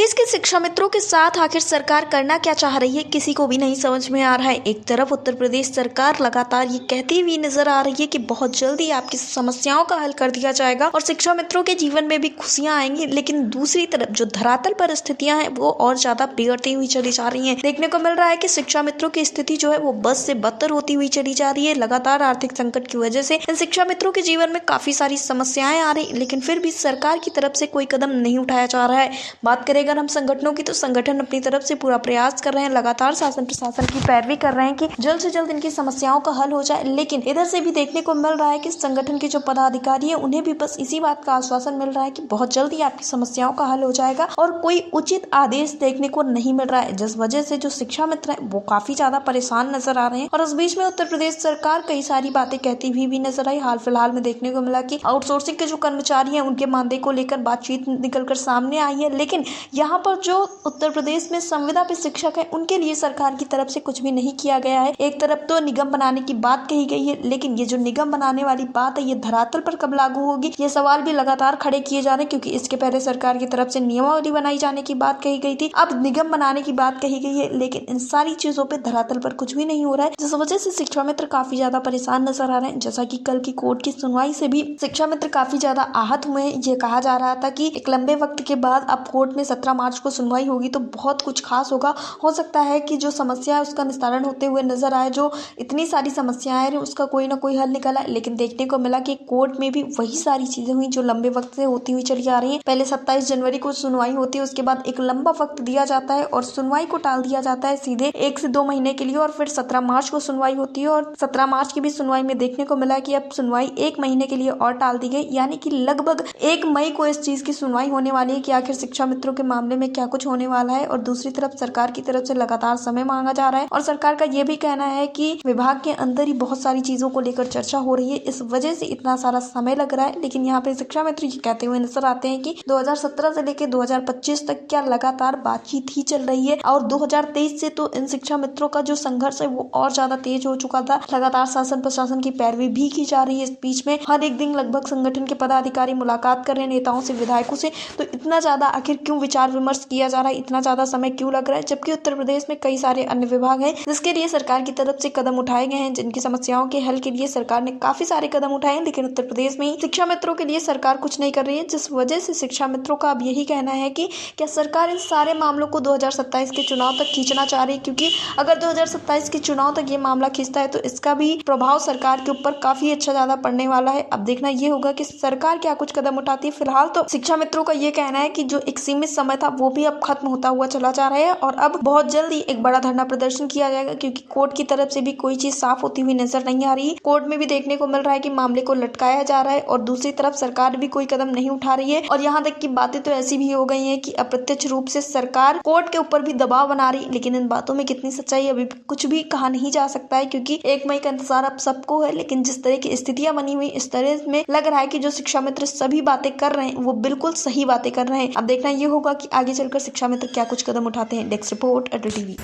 प्रदेश के शिक्षा मित्रों के साथ आखिर सरकार करना क्या चाह रही है, किसी को भी नहीं समझ में आ रहा है। एक तरफ उत्तर प्रदेश सरकार लगातार ये कहती हुई नजर आ रही है कि बहुत जल्दी आपकी समस्याओं का हल कर दिया जाएगा और शिक्षा मित्रों के जीवन में भी खुशियां आएंगी, लेकिन दूसरी तरफ जो धरातल पर स्थितियां हैं वो और ज्यादा बिगड़ती हुई चली जा रही है। देखने को मिल रहा है कि शिक्षा मित्रों की स्थिति जो है वो बद से बदतर होती हुई चली जा रही है। लगातार आर्थिक संकट की वजह से इन शिक्षा मित्रों के जीवन में काफी सारी समस्याएं आ रही, लेकिन फिर भी सरकार की तरफ से कोई कदम नहीं उठाया जा रहा है। बात करें अगर हम संगठनों की, तो संगठन अपनी तरफ से पूरा प्रयास कर रहे हैं, लगातार शासन प्रशासन की पैरवी कर रहे हैं कि जल्द से जल्द इनकी समस्याओं का हल हो जाए। लेकिन इधर से भी देखने को मिल रहा है कि संगठन के जो पदाधिकारी है उन्हें भी बस इसी बात का आश्वासन मिल रहा है कि बहुत जल्दी आपकी समस्याओं का हल हो जाएगा और कोई उचित आदेश देखने को नहीं मिल रहा है, जिस वजह से जो शिक्षा मित्र है वो काफी ज्यादा परेशान नजर आ रहे हैं। और इस बीच में उत्तर प्रदेश सरकार कई सारी बातें कहती हुई भी नजर आई। हाल फिलहाल में देखने को मिला कि आउटसोर्सिंग के जो कर्मचारी हैं उनके मानदेय को लेकर बातचीत निकलकर सामने आई है, लेकिन यहाँ पर जो उत्तर प्रदेश में संविदा पे शिक्षक है उनके लिए सरकार की तरफ से कुछ भी नहीं किया गया है। एक तरफ तो निगम बनाने की बात कही गई है, लेकिन ये जो निगम बनाने वाली बात है ये धरातल पर कब लागू होगी, ये सवाल भी लगातार खड़े किए जा रहे हैं, क्योंकि इसके पहले सरकार की तरफ से नियमावली बनाई जाने की बात कही गई थी, अब निगम बनाने की बात कही गई है, लेकिन इन सारी चीजों पे धरातल पर कुछ भी नहीं हो रहा है, जिस वजह से शिक्षा मित्र काफी ज्यादा परेशान नजर आ रहे हैं। जैसा कि कल की कोर्ट की सुनवाई से भी शिक्षा मित्र काफी ज्यादा आहत हुए हैं। ये कहा जा रहा था कि एक लंबे वक्त के बाद अब कोर्ट में 17 मार्च को सुनवाई होगी तो बहुत कुछ खास होगा। हो सकता है कि जो समस्या है उसका निस्तारण होते हुए नजर आए, जो इतनी सारी समस्याएं हैं उसका कोई ना कोई हल निकला, लेकिन देखने को मिला कि कोर्ट में भी वही सारी चीजें हुई जो लंबे वक्त से होती हुई चली आ रही है। पहले 27 जनवरी को सुनवाई होती है, उसके बाद एक लंबा वक्त दिया जाता है और सुनवाई को टाल दिया जाता है सीधे 1 से 2 महीने के लिए, और फिर 17 मार्च को सुनवाई होती है। और 17 मार्च की भी सुनवाई में देखने को मिला कि अब सुनवाई 1 महीने के लिए और टाल दी गई, यानी कि लगभग 1 मई को इस चीज की सुनवाई होने वाली है कि आखिर शिक्षा मित्रों के मामले में क्या कुछ होने वाला है। और दूसरी तरफ सरकार की तरफ से लगातार समय मांगा जा रहा है और सरकार का ये भी कहना है कि विभाग के अंदर ही बहुत सारी चीजों को लेकर चर्चा हो रही है, इस वजह से इतना सारा समय लग रहा है। लेकिन यहाँ पे शिक्षा मित्र ये कहते हुए नजर आते हैं कि 2017 से लेकर 2025 तक क्या लगातार बातचीत ही चल रही है, और 2023 से तो इन शिक्षा मित्रों का जो संघर्ष है वो और ज्यादा तेज हो चुका था। लगातार शासन प्रशासन की पैरवी भी की जा रही है। इस बीच में हर एक दिन लगभग संगठन के पदाधिकारी मुलाकात कर रहे हैं नेताओं से, विधायकों से, तो इतना ज्यादा आखिर क्यों विचार विमर्श किया जा रहा है, इतना ज्यादा समय क्यों लग रहा है, जबकि उत्तर प्रदेश में कई सारे अन्य विभाग हैं जिसके लिए सरकार की तरफ से कदम उठाए गए हैं, जिनकी समस्याओं के हल के लिए सरकार ने काफी सारे कदम उठाए हैं, लेकिन उत्तर प्रदेश में ही शिक्षा मित्रों के लिए सरकार कुछ नहीं कर रही है, जिस वजह से शिक्षा मित्रों का अब यही कहना है कि क्या सरकार इन सारे मामलों को 2027 के चुनाव तक खींचना चाह रही है, क्योंकि अगर 2027 के चुनाव तक ये मामला खींचता है तो इसका भी प्रभाव सरकार के ऊपर काफी अच्छा ज्यादा पड़ने वाला है। अब देखना ये होगा कि सरकार क्या कुछ कदम उठाती है। फिलहाल तो शिक्षा मित्रों का ये कहना है कि जो एक सीमित समय था वो भी अब खत्म होता हुआ चला जा रहा है और अब बहुत जल्दी एक बड़ा धरना प्रदर्शन किया जाएगा, क्योंकि कोर्ट की तरफ से भी कोई चीज साफ होती हुई नजर नहीं आ रही। कोर्ट में भी देखने को मिल रहा है कि मामले को लटकाया जा रहा है और दूसरी तरफ सरकार भी कोई कदम नहीं उठा रही है। और यहाँ तक की बातें तो ऐसी भी हो गई है कि अप्रत्यक्ष रूप से सरकार कोर्ट के ऊपर भी दबाव बना रही, लेकिन इन बातों में कितनी सच्चाई अभी कुछ भी कहा नहीं जा सकता है, क्योंकि 1 मई का इंतजार अब सबको है। लेकिन जिस तरह की स्थितियां बनी हुई, इस तरह में लग रहा है कि जो शिक्षा मित्र सभी बातें कर रहे हैं वो बिल्कुल सही बातें कर रहे हैं। अब देखना ये होगा कि आगे चलकर शिक्षा मित्र क्या कुछ कदम उठाते हैं। डेस्क रिपोर्ट, अटल टीवी।